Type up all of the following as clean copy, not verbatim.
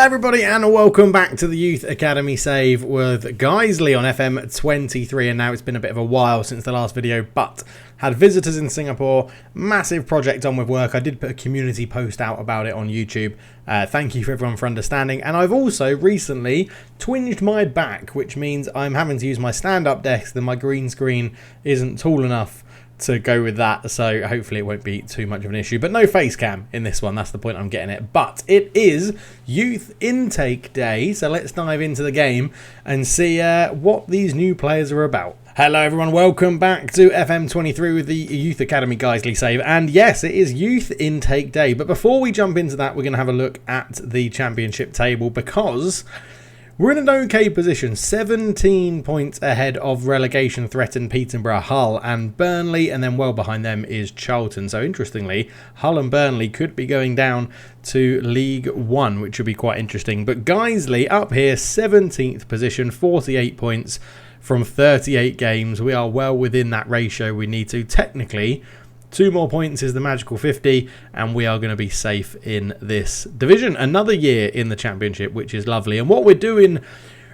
everybody, and welcome back to the Youth Academy save with Guiseley on FM23. And now it's been a bit of a while since the last video, but had visitors in Singapore, massive project on with work. I did put a community post out about it on YouTube. Thank you for everyone for understanding. And I've also recently twinged my back, which means I'm having to use my stand-up desk, and my green screen isn't tall enough to go with that, so hopefully it won't be too much of an issue. But no face cam in this one, that's the point I'm getting at. But it is Youth Intake Day, so let's dive into the game and see what these new players are about. Hello everyone, welcome back to FM23 with the Youth Academy Guiseley save. And yes, it is Youth Intake Day, but before we jump into that, we're going to have a look at the championship table, because we're in an okay position, 17 points ahead of relegation threatened Peterborough, Hull and Burnley, and then well behind them is Charlton. So interestingly, Hull and Burnley could be going down to League One, which would be quite interesting. But Guiseley up here, 17th position, 48 points from 38 games. We are well within that ratio we need to. Technically, 2 more points is the magical 50, and we are going to be safe in this division. Another year in the championship, which is lovely. And what we're doing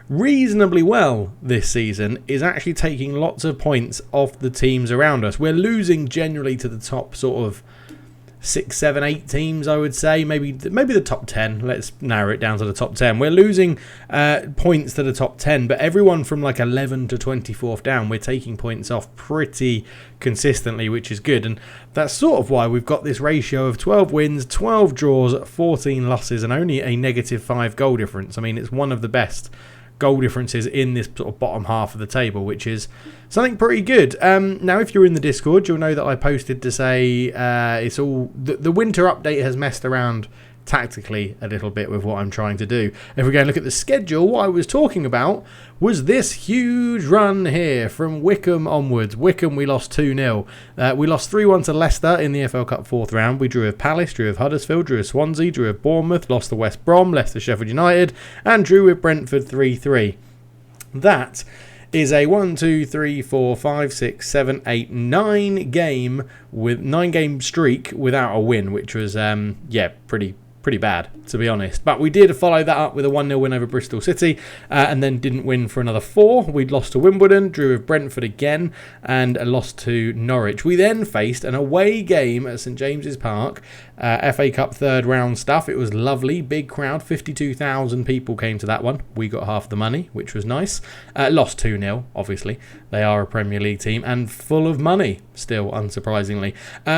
reasonably well this season is actually taking lots of points off the teams around us. We're losing generally to the top sort of 6, 7, 8 teams, I would say. Maybe the top 10. Let's narrow it down to the top 10. We're losing points to the top 10, but everyone from like 11 to 24th down, we're taking points off pretty consistently, which is good. And that's sort of why we've got this ratio of 12 wins, 12 draws, 14 losses, and only a -5 goal difference. I mean, it's one of the best goal differences in this sort of bottom half of the table, which is something pretty good. Now, if you're in the Discord, you'll know that I posted to say it's all the winter update has messed around tactically a little bit with what I'm trying to do. If we go and look at the schedule, what I was talking about was this huge run here from Wycombe onwards. Wycombe, we lost 2-0. We lost 3-1 to Leicester in the FL Cup 4th round. We drew with Palace, drew with Huddersfield, drew with Swansea, drew with Bournemouth, lost to West Brom, left to Sheffield United, and drew with Brentford 3-3. That is a 1, 2, 3, 4, 5, 6, 7, 8, 9 game streak without a win, which was pretty bad, to be honest. But we did follow that up with a 1-0 win over Bristol City, and then didn't win for another 4. We'd lost to Wimbledon, drew with Brentford again, and lost to Norwich. We then faced an away game at St James's Park, FA Cup 3rd round stuff. It was lovely, big crowd, 52,000 people came to that one. We got half the money, which was nice. Lost 2-0, obviously. They are a Premier League team and full of money, still, unsurprisingly.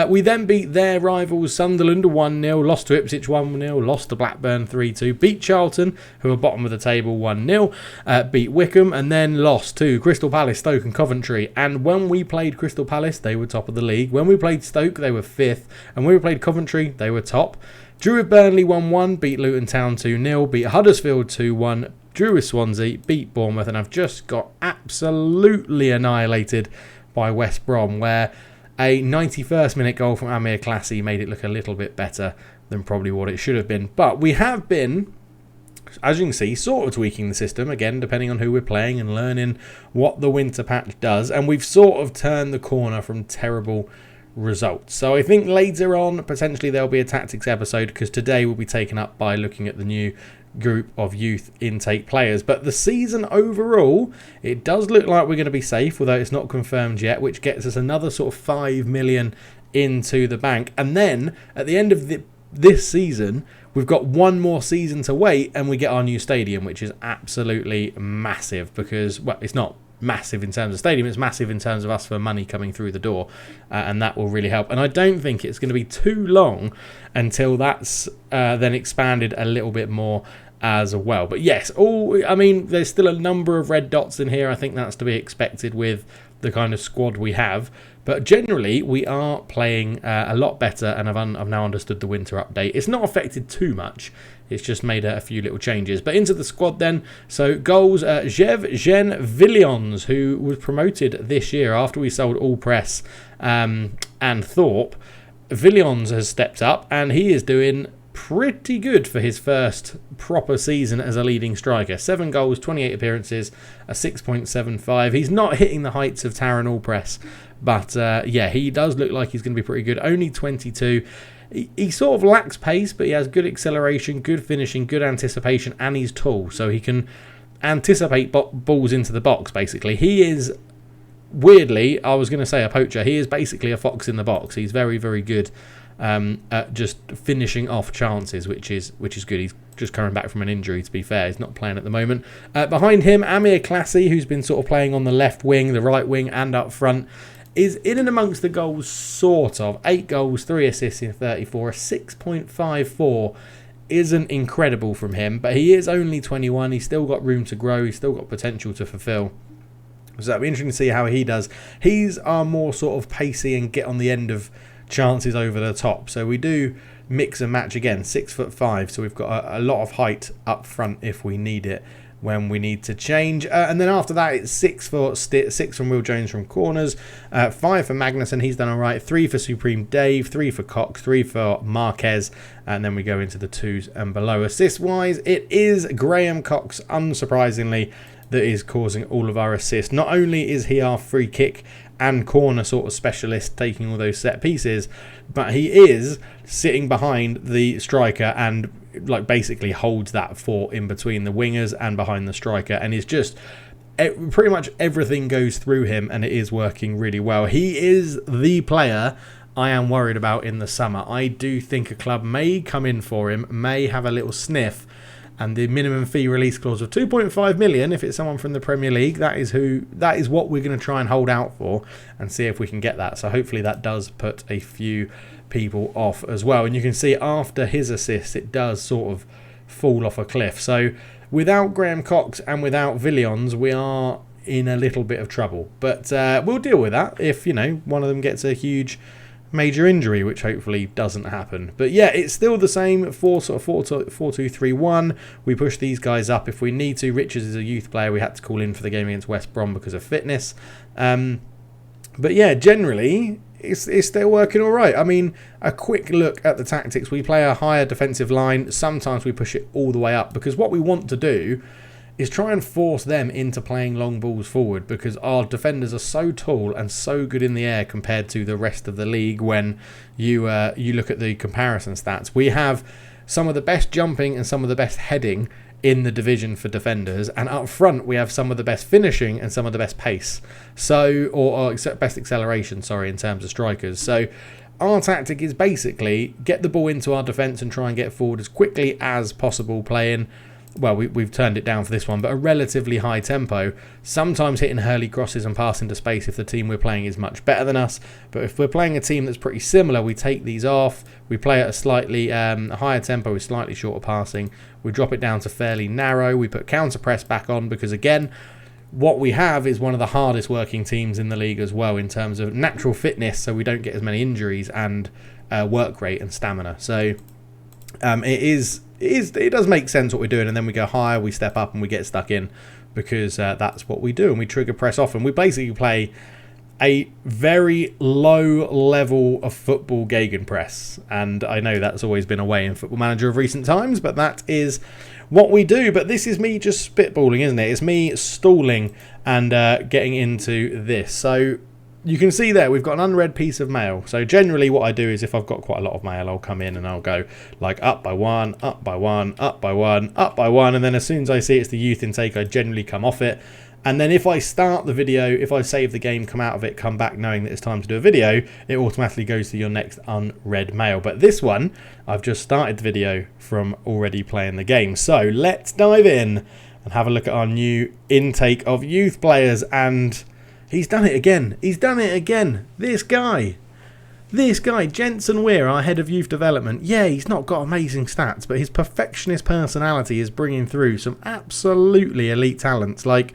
We then beat their rivals Sunderland 1-0, lost to Ipswich 1-0, lost to Blackburn 3-2, beat Charlton, who are bottom of the table 1-0, beat Wycombe, and then lost to Crystal Palace, Stoke and Coventry. And when we played Crystal Palace, they were top of the league. When we played Stoke, they were 5th. And when we played Coventry, they were top. Drew with Burnley 1-1, beat Luton Town 2-0, beat Huddersfield 2-1, drew with Swansea, beat Bournemouth, and I've just got absolutely annihilated by West Brom, where a 91st minute goal from Amir Klassi made it look a little bit better than probably what it should have been. But we have been, as you can see, sort of tweaking the system, again, depending on who we're playing and learning what the winter patch does, and we've sort of turned the corner from terrible results. So I think later on, potentially there'll be a tactics episode, because today will be taken up by looking at the new group of youth intake players. But the season overall, it does look like we're going to be safe, although it's not confirmed yet, which gets us another sort of 5 million into the bank. And then at the end of this season, we've got one more season to wait, and we get our new stadium, which is absolutely massive, because, well, it's not massive in terms of stadium, it's massive in terms of us for money coming through the door, and that will really help. And I don't think it's going to be too long until that's then expanded a little bit more as well. But yes, there's still a number of red dots in here. I think that's to be expected with the kind of squad we have, but generally we are playing a lot better, and I've now understood the winter update. It's not affected too much, it's just made a few little changes. But into the squad then. So goals, Jean Villions, who was promoted this year after we sold All Press and Thorpe. Villions has stepped up, and he is doing pretty good for his first proper season as a leading striker. 7 goals, 28 appearances, a 6.75. He's not hitting the heights of Taron Allpress, but he does look like he's going to be pretty good. Only 22. he sort of lacks pace, but he has good acceleration, good finishing, good anticipation, and he's tall, so he can anticipate balls into the box, basically. He is, weirdly, I was going to say a poacher. He is basically a fox in the box. He's very, very good at just finishing off chances, which is good. He's just coming back from an injury, to be fair. He's not playing at the moment. Behind him, Amir Klassi, who's been sort of playing on the left wing, the right wing, and up front, is in and amongst the goals, sort of. 8 goals, 3 assists in 34. A 6.54 isn't incredible from him, but he is only 21. He's still got room to grow. He's still got potential to fulfill. So that'll be interesting to see how he does. He's our more sort of pacey and get on the end of chances over the top. So we do mix and match again. 6'5", so we've got a lot of height up front if we need it, when we need to change. And then after that, it's 6 for Stitt, 6 from Will Jones from corners, 5 for Magnussen, he's done all right, 3 for Supreme Dave, 3 for Cox, 3 for Marquez, and then we go into the 2s and below. Assist-wise, it is Graham Cox, unsurprisingly, that is causing all of our assists. Not only is he our free kick and corner sort of specialist, taking all those set pieces, but he is sitting behind the striker and like basically holds that fort in between the wingers and behind the striker, and is just pretty much everything goes through him, and it is working really well. He is the player I am worried about in the summer. I do think a club may come in for him, may have a little sniff, and the minimum fee release clause of 2.5 million, if it's someone from the Premier League, that is what we're going to try and hold out for and see if we can get that. So hopefully that does put a few people off as well. And you can see after his assist, it does sort of fall off a cliff. So without Graham Cox and without Villions, we are in a little bit of trouble. But we'll deal with that if, you know, one of them gets a huge major injury, which hopefully doesn't happen. But yeah, it's still the same 4-2-3-1. We push these guys up if we need to. Richards is a youth player. We had to call in for the game against West Brom because of fitness. But yeah, generally it's still working all right. I mean, a quick look at the tactics. We play a higher defensive line. Sometimes we push it all the way up because what we want to do is try and force them into playing long balls forward, because our defenders are so tall and so good in the air compared to the rest of the league. When you look at the comparison stats, we have some of the best jumping and some of the best heading in the division for defenders, and up front we have some of the best finishing and some of the best pace, so or best acceleration, sorry, in terms of strikers. So our tactic is basically get the ball into our defence and try and get forward as quickly as possible, playing, well, we've turned it down for this one, but a relatively high tempo, sometimes hitting hurley crosses and passing to space if the team we're playing is much better than us. But if we're playing a team that's pretty similar, we take these off, we play at a slightly higher tempo with slightly shorter passing, we drop it down to fairly narrow, we put counter press back on, because again, what we have is one of the hardest working teams in the league as well in terms of natural fitness, so we don't get as many injuries, and work rate and stamina. So it does make sense what we're doing, and then we go higher, we step up, and we get stuck in, because that's what we do, and we trigger press off, and we basically play a very low level of football gegenpress. And I know that's always been a way in Football Manager of recent times, but that is what we do. But this is me just spitballing, isn't it? It's me stalling and getting into this. So you can see there we've got an unread piece of mail. So generally what I do is, if I've got quite a lot of mail, I'll come in and I'll go like up by one, up by one, up by one, up by one, and then as soon as I see it's the youth intake, I generally come off it. And then if I start the video, if I save the game, come out of it, come back knowing that it's time to do a video, it automatically goes to your next unread mail. But this one, I've just started the video from already playing the game. So let's dive in and have a look at our new intake of youth players. And he's done it again. He's done it again. This guy, Jensen Weir, our head of youth development. Yeah, he's not got amazing stats, but his perfectionist personality is bringing through some absolutely elite talents. Like,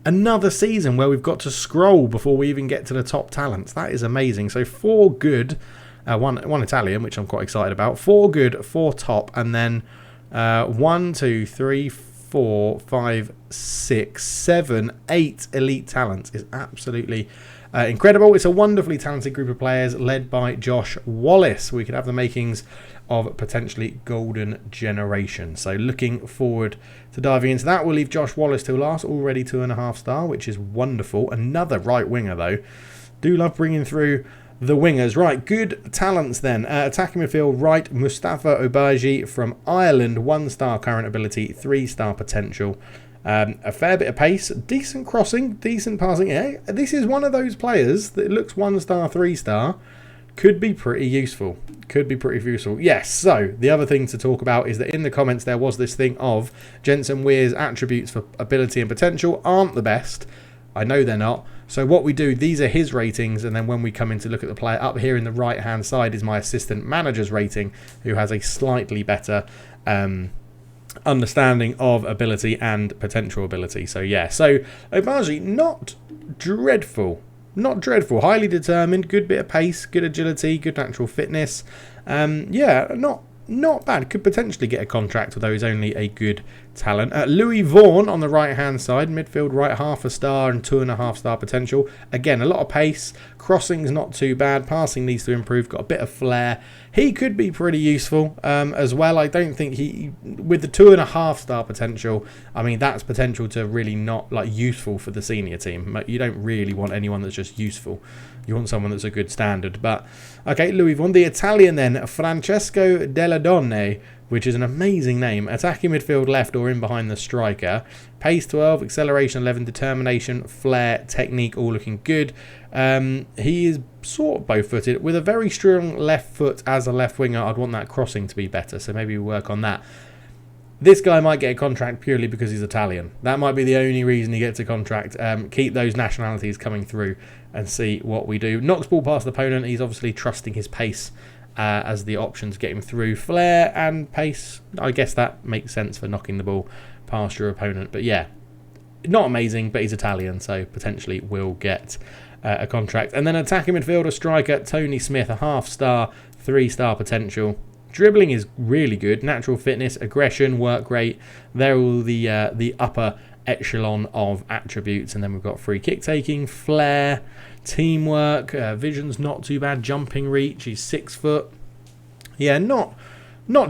another season where we've got to scroll before we even get to the top talents. That is amazing. So 4 good, one Italian, which I'm quite excited about. 4 good, 4 top, and then 1, 2, 3, 4, 5, 6, 7, 8 elite talents is absolutely incredible. It's a wonderfully talented group of players led by Josh Wallace. We could have the makings of potentially golden generation. So looking forward to diving into that. We'll leave Josh Wallace till last, already 2.5 star, which is wonderful. Another right winger though. Do love bringing through the wingers. Right, good talents then. Attacking midfield, right, Mustafa Obaji from Ireland. 1-star current ability, 3-star potential. A fair bit of pace, decent crossing, decent passing. Yeah, this is one of those players that looks 1-star, 3-star. Could be pretty useful. Could be pretty useful. Yes, so the other thing to talk about is that in the comments there was this thing of Jensen Weir's attributes for ability and potential aren't the best. I know they're not. So what we do, these are his ratings, and then when we come in to look at the player, up here in the right hand side is my assistant manager's rating, who has a slightly better understanding of ability and potential ability. So yeah, so Obaji, not dreadful. Not dreadful. Highly determined, good bit of pace, good agility, good natural fitness. Yeah, not bad. Could potentially get a contract, although he's only a good talent. Louis Vaughan on the right-hand side. Midfield right, 1/2 star and 2.5 star potential. Again, a lot of pace. Crossing's not too bad. Passing needs to improve. Got a bit of flair. He could be pretty useful as well. I don't think he... With the 2.5 star potential, I mean, that's potential to really not, like, useful for the senior team. You don't really want anyone that's just useful. You want someone that's a good standard. But, okay, Louis Vaughan. The Italian then, Francesco Della Donne, which is an amazing name. Attacking midfield left or in behind the striker. Pace 12, acceleration 11, determination, flair, technique, all looking good. He is sort of bow-footed. With a very strong left foot as a left winger, I'd want that crossing to be better, so maybe we work on that. This guy might get a contract purely because he's Italian. That might be the only reason he gets a contract. Keep those nationalities coming through and see what we do. Knocks ball past the opponent. He's obviously trusting his pace as the options get him through. Flair and pace, I guess that makes sense for knocking the ball past your opponent. But yeah, not amazing, but he's Italian, so potentially will get a contract. And then attacking midfielder striker Tony Smith, a 1/2 star, 3-star potential. Dribbling is really good. Natural fitness, aggression, work rate. They're all the upper echelon of attributes. And then we've got free kick taking, flair, teamwork, vision's not too bad, jumping reach. He's 6 foot. Yeah, not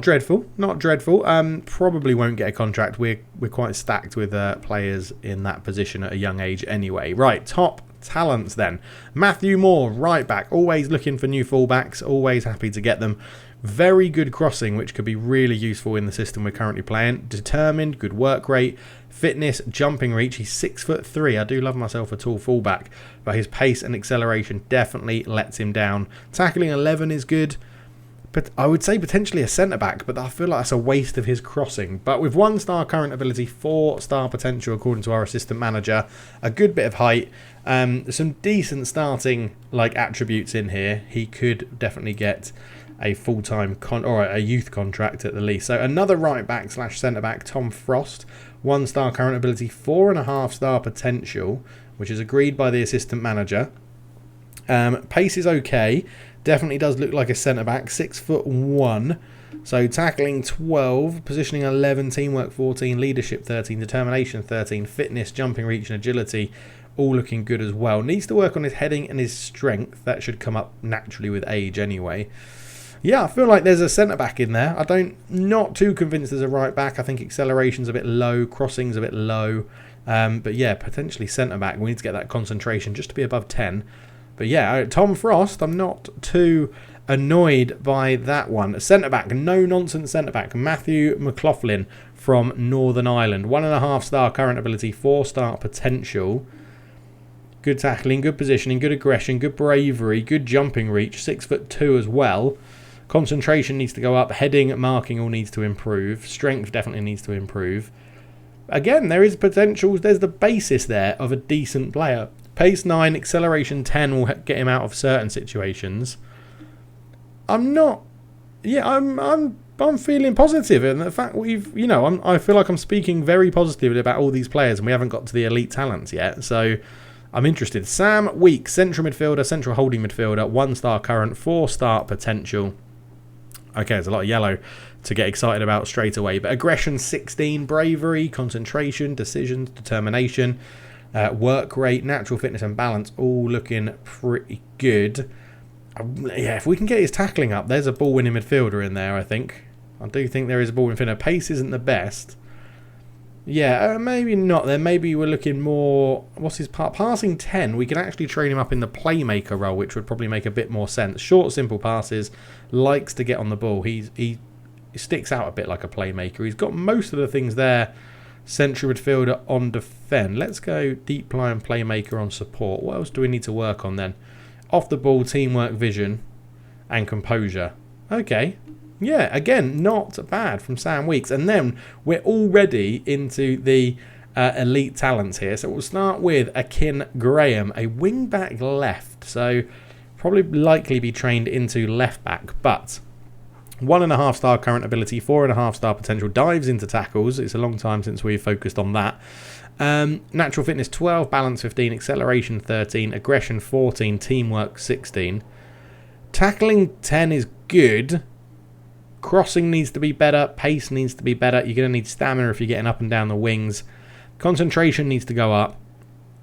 dreadful. Not dreadful. Probably won't get a contract. We're quite stacked with players in that position at a young age anyway. Right, top talents then. Matthew Moore, right back. Always looking for new fullbacks. Always happy to get them. Very good crossing, which could be really useful in the system we're currently playing. Determined, good work rate, fitness, jumping reach. He's 6'3". I do love myself a tall fullback, but his pace and acceleration definitely lets him down. Tackling 11 is good. But I would say potentially a centre-back, but I feel like that's a waste of his crossing. But with 1-star current ability, 4-star potential according to our assistant manager, a good bit of height, some decent starting attributes in here. He could definitely get a full-time or a youth contract at the least. So another right-back / centre-back, Tom Frost, 1-star current ability, 4.5-star potential, which is agreed by the assistant manager. Pace is okay. Definitely does look like a centre-back, 6'1". So tackling 12, positioning 11, teamwork 14, leadership 13, determination 13, fitness, jumping reach and agility all looking good as well. Needs to work on his heading and his strength. That should come up naturally with age anyway. Yeah, I feel like there's a centre-back in there. Not too convinced there's a right-back. I think acceleration's a bit low, crossing's a bit low. But yeah, potentially centre-back. We need to get that concentration just to be above 10. But yeah, Tom Frost, I'm not too annoyed by that one. Centre-back, no-nonsense centre-back, Matthew McLaughlin from Northern Ireland. 1.5-star current ability, 4-star potential. Good tackling, good positioning, good aggression, good bravery, good jumping reach, 6'2" as well. Concentration needs to go up, heading, marking all needs to improve. Strength definitely needs to improve. Again, there is potential, there's the basis there of a decent player. Pace 9, acceleration 10 will get him out of certain situations. I'm feeling positive, and the fact I feel like I'm speaking very positively about all these players, and we haven't got to the elite talents yet. So I'm interested. Sam Weeks, central midfielder, central holding midfielder, 1-star current, 4-star potential. Okay, there's a lot of yellow to get excited about straight away, but aggression 16, bravery, concentration, decisions, determination. Work rate, natural fitness and balance all looking pretty good. Yeah, if we can get his tackling up, there's a ball-winning midfielder in there, I think. I do think there is a ball-winning midfielder. Pace isn't the best. Yeah, maybe not then. Maybe we're looking more... What's his part? Passing 10. We can actually train him up in the playmaker role, which would probably make a bit more sense. Short, simple passes. Likes to get on the ball. He sticks out a bit like a playmaker. He's got most of the things there. Central midfielder on defend. Let's go deep line playmaker on support. What else do we need to work on then? Off the ball, teamwork, vision, and composure. Okay. Yeah, again, not bad from Sam Weeks. And then we're already into the elite talents here. So we'll start with Akin Graham, a wing-back left. So probably likely be trained into left-back. But 1.5 star current ability, 4.5 star potential, dives into tackles. It's a long time since we've focused on that. Natural fitness 12, balance 15, acceleration 13, aggression 14, teamwork 16. Tackling 10 is good. Crossing needs to be better. Pace needs to be better. You're going to need stamina if you're getting up and down the wings. Concentration needs to go up.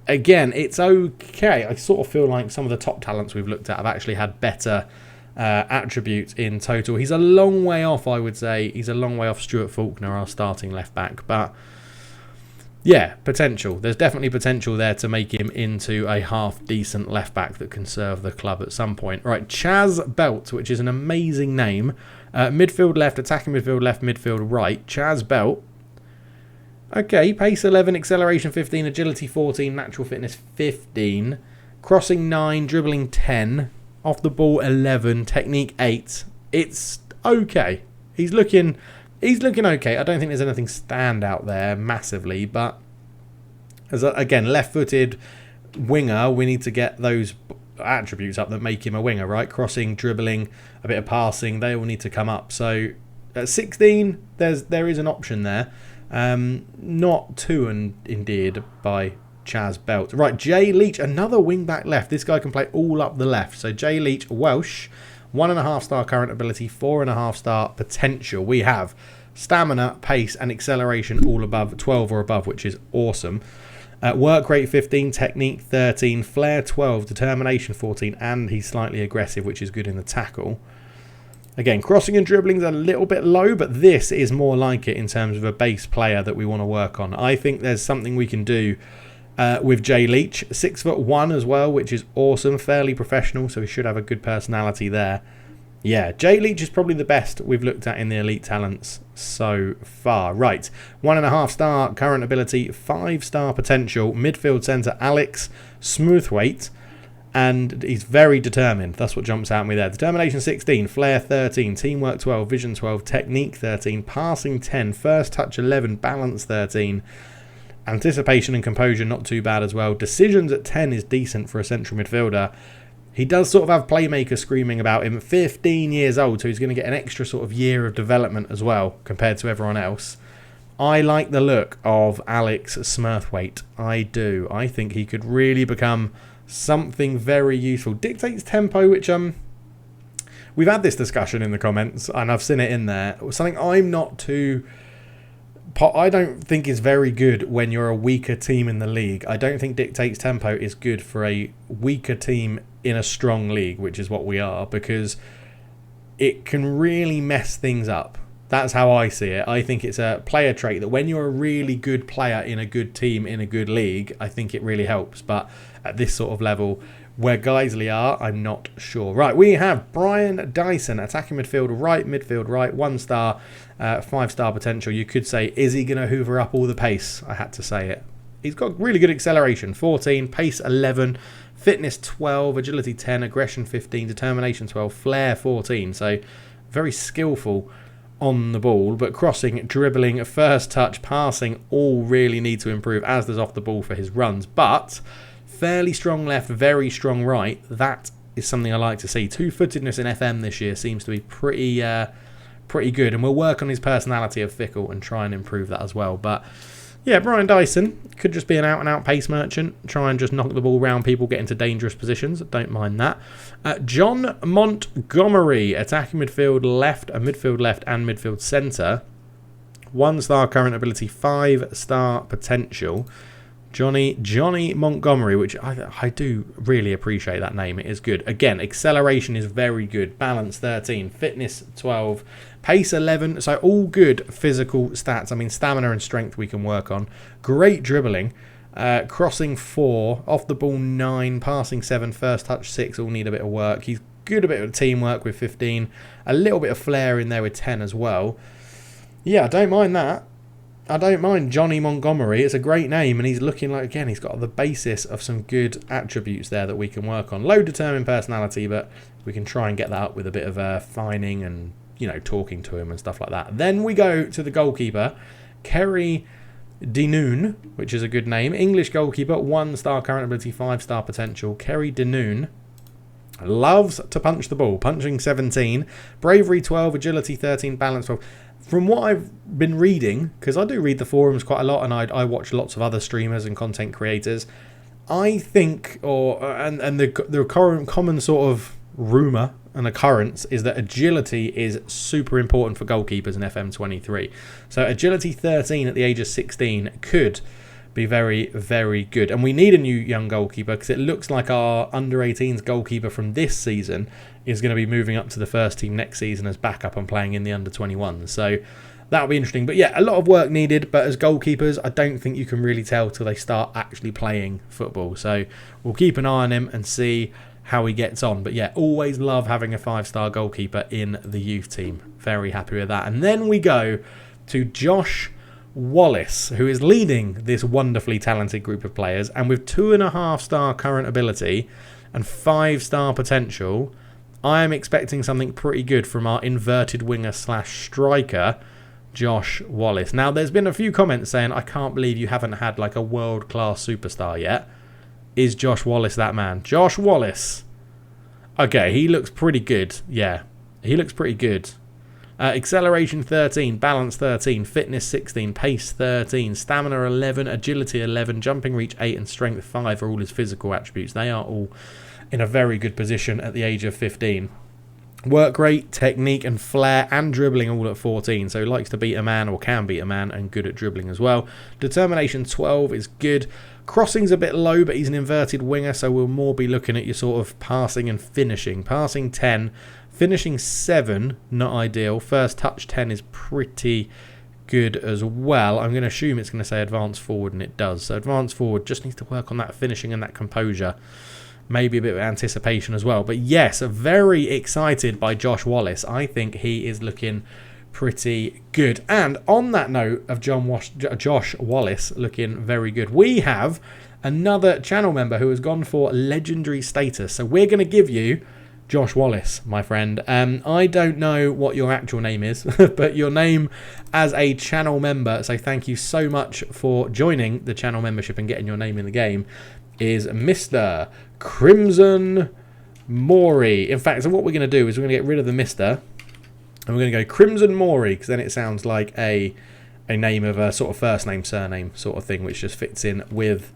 Again, it's okay. I sort of feel like some of the top talents we've looked at have actually had better attributes in total. He's a long way off, I would say. He's a long way off Stuart Faulkner, our starting left back. But yeah, potential. There's definitely potential there to make him into a half-decent left-back that can serve the club at some point. Right, Chaz Belt, which is an amazing name. Midfield left, attacking midfield left, midfield right. Chaz Belt. Okay, pace 11, acceleration 15, agility 14, natural fitness 15. Crossing 9, dribbling 10. Off the ball 11, technique 8. It's okay. He's looking okay. I don't think there's anything stand out there massively, but as again, left-footed winger, we need to get those attributes up that make him a winger, right? Crossing, dribbling, a bit of passing, they all need to come up. So at 16, there is an option there. Not too endeared by Chaz Belt. Right, Jay Leach, another wing-back left. This guy can play all up the left. So Jay Leach, Welsh, 1.5 star current ability, 4.5 star potential. We have stamina, pace, and acceleration all above 12 or above, which is awesome. Work rate 15, technique 13, flair 12, determination 14, and he's slightly aggressive, which is good in the tackle. Again, crossing and dribbling is a little bit low, but this is more like it in terms of a base player that we want to work on. I think there's something we can do with Jay Leach. 6'1" as well, which is awesome. Fairly professional, so he should have a good personality there. Yeah, Jay Leach is probably the best we've looked at in the elite talents so far. Right, 1.5 star current ability, 5 star potential, midfield centre Alex Smoothwaite, and he's very determined. That's what jumps out at me there. Determination 16, flair 13, teamwork 12, vision 12, technique 13, passing 10, first touch 11, balance 13, anticipation and composure not too bad as well. Decisions at 10 is decent for a central midfielder. He does sort of have playmaker screaming about him. 15 years old, so he's going to get an extra sort of year of development as well compared to everyone else. I like the look of Alex Smurthwaite. I do. I think he could really become something very useful. Dictates tempo, which we've had this discussion in the comments, and I've seen it in there. Something I'm not too... I don't think is very good when you're a weaker team in the league. I don't think dictates tempo is good for a weaker team in a strong league, which is what we are, because it can really mess things up. That's how I see it. I think it's a player trait that when you're a really good player in a good team in a good league, I think it really helps. But at this sort of level, where Guiseley are, I'm not sure. Right, we have Brian Dyson, attacking midfield right, 1 star, 5 star potential. You could say, is he going to hoover up all the pace? I had to say it. He's got really good acceleration, 14, pace 11, fitness 12, agility 10, aggression 15, determination 12, flair 14. So very skillful on the ball, but crossing, dribbling, first touch, passing all really need to improve, as does off the ball for his runs. But fairly strong left, very strong right. That is something I like to see. Two-footedness in FM this year seems to be pretty good, and we'll work on his personality of fickle and try and improve that as well. But yeah, Brian Dyson could just be an out-and-out pace merchant, try and just knock the ball around people, get into dangerous positions. Don't mind that. John Montgomery, attacking midfield left, and midfield centre. 1 star current ability, 5 star potential. Johnny Montgomery, which I do really appreciate that name. It is good. Again, acceleration is very good. Balance 13, fitness 12, pace 11. So all good physical stats. I mean, stamina and strength we can work on. Great dribbling. Crossing 4, off the ball 9, passing 7, first touch 6. All need a bit of work. He's good a bit of teamwork with 15. A little bit of flair in there with 10 as well. Yeah, I don't mind that. I don't mind Johnny Montgomery. It's a great name, and he's looking like, again, he's got the basis of some good attributes there that we can work on. Low determined personality, but we can try and get that up with a bit of fining and, talking to him and stuff like that. Then we go to the goalkeeper, Kerry Denoon, which is a good name. English goalkeeper, 1-star current ability, 5-star potential. Kerry Denoon loves to punch the ball. Punching 17, bravery 12, agility 13, balance 12. From what I've been reading, because I do read the forums quite a lot, and I watch lots of other streamers and content creators, I think, the current common sort of rumour and occurrence is that agility is super important for goalkeepers in FM23. So agility 13 at the age of 16 could be very, very good. And we need a new young goalkeeper, because it looks like our under-18s goalkeeper from this season is going to be moving up to the first team next season as backup and playing in the under-21s. So that'll be interesting. But yeah, a lot of work needed. But as goalkeepers, I don't think you can really tell till they start actually playing football. So we'll keep an eye on him and see how he gets on. But yeah, always love having a 5-star goalkeeper in the youth team. Very happy with that. And then we go to Josh Wallace, who is leading this wonderfully talented group of players, and with 2.5-star current ability and 5-star potential, I am expecting something pretty good from our inverted winger / striker, Josh Wallace. Now, there's been a few comments saying, I can't believe you haven't had like a world-class superstar yet. Is Josh Wallace that man? Josh Wallace. Okay, he looks pretty good. Yeah, he looks pretty good. Acceleration 13, balance 13, fitness 16, pace 13, stamina 11, agility 11, jumping reach 8 and strength 5 are all his physical attributes. They are all in a very good position at the age of 15. Work rate, technique and flair and dribbling all at 14. So likes to beat a man, or can beat a man, and good at dribbling as well. Determination 12 is good. Crossing's a bit low, but he's an inverted winger, so we'll more be looking at your sort of passing and finishing. Passing 10, finishing 7, not ideal. First touch 10 is pretty good as well. I'm going to assume it's going to say advanced forward, and it does. So advanced forward just needs to work on that finishing and that composure. Maybe a bit of anticipation as well. But yes, very excited by Josh Wallace. I think he is looking pretty good. And on that note of Josh Wallace looking very good, we have another channel member who has gone for legendary status. So we're going to give you Josh Wallace, my friend. I don't know what your actual name is, but your name as a channel member, so thank you so much for joining the channel membership and getting your name in the game, is Mr. Crimson Maury. In fact, so what we're going to do is we're going to get rid of the Mr. and we're going to go Crimson Maury, because then it sounds like a name of a sort of first name, surname sort of thing, which just fits in with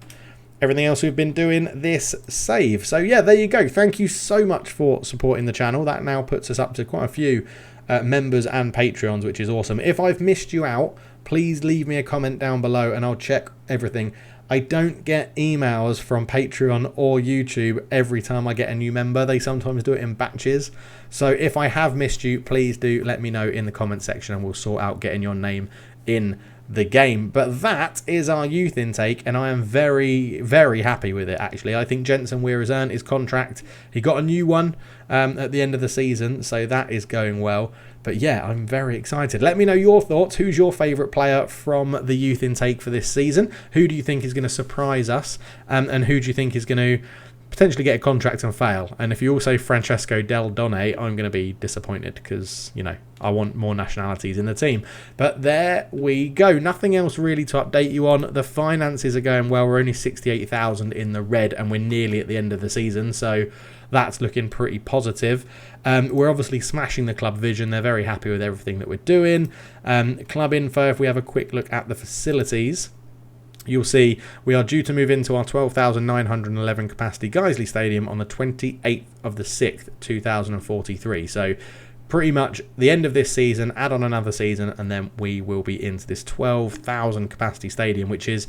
everything else we've been doing this save. So yeah, there you go. Thank you so much for supporting the channel. That now puts us up to quite a few members and Patreons, which is awesome. If I've missed you out, please leave me a comment down below and I'll check everything. I don't get emails from Patreon or YouTube every time I get a new member. They sometimes do it in batches. So if I have missed you, please do let me know in the comment section and we'll sort out getting your name in the game. But that is our youth intake, and I am very, very happy with it, actually. I think Jensen Weir has earned his contract. He got a new one at the end of the season, so that is going well. But yeah, I'm very excited. Let me know your thoughts. Who's your favourite player from the youth intake for this season? Who do you think is going to surprise us? And who do you think is going to potentially get a contract and fail? And if you also Francesco Del Donne, I'm going to be disappointed because, you know, I want more nationalities in the team. But there we go. Nothing else really to update you on. The finances are going well. We're only 68,000 in the red and we're nearly at the end of the season. So that's looking pretty positive. We're obviously smashing the club vision. They're very happy with everything that we're doing. Club info, if we have a quick look at the facilities, you'll see we are due to move into our 12,911 capacity Guiseley Stadium on the 28th of the 6th, 2043. So pretty much the end of this season, add on another season, and then we will be into this 12,000 capacity stadium, which is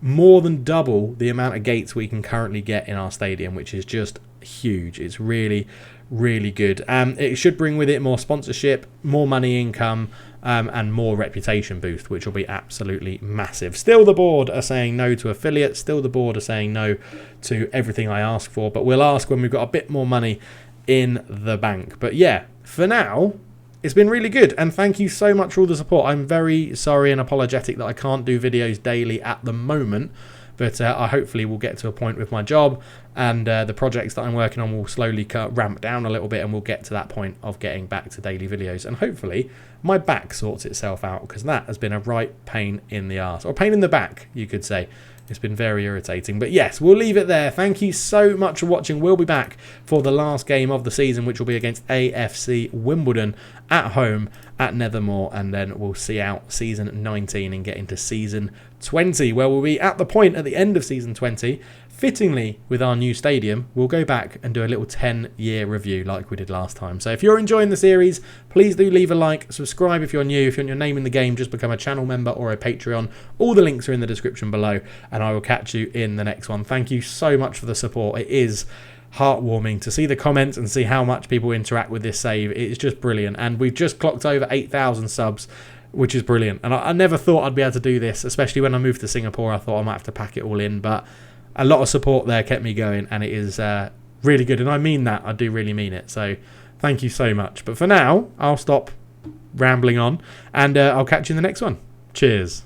more than double the amount of gates we can currently get in our stadium, which is just huge. It's really, really good. It should bring with it more sponsorship, more money income, and more reputation boost, which will be absolutely massive. Still, the board are saying no to affiliates. Still, the board are saying no to everything I ask for. But we'll ask when we've got a bit more money in the bank. But yeah, for now, it's been really good. And thank you so much for all the support. I'm very sorry and apologetic that I can't do videos daily at the moment. But I hopefully will get to a point with my job, and the projects that I'm working on will slowly ramp down a little bit, and we'll get to that point of getting back to daily videos. And hopefully my back sorts itself out, because that has been a right pain in the arse, or pain in the back, you could say. It's been very irritating. But yes, we'll leave it there. Thank you so much for watching. We'll be back for the last game of the season, which will be against AFC Wimbledon at home at Nethermoor. And then we'll see out season 19 and get into season 20, where we'll be at the point at the end of season 20. Fittingly, with our new stadium, we'll go back and do a little 10-year review like we did last time. So if you're enjoying the series, please do leave a like, subscribe if you're new. If you want your name in the game, just become a channel member or a Patreon. All the links are in the description below, and I will catch you in the next one. Thank you so much for the support. It is heartwarming to see the comments and see how much people interact with this save. It's just brilliant, and we've just clocked over 8,000 subs, which is brilliant. And I never thought I'd be able to do this, especially when I moved to Singapore. I thought I might have to pack it all in, but a lot of support there kept me going, and it is really good. And I mean that. I do really mean it. So thank you so much. But for now, I'll stop rambling on, and I'll catch you in the next one. Cheers.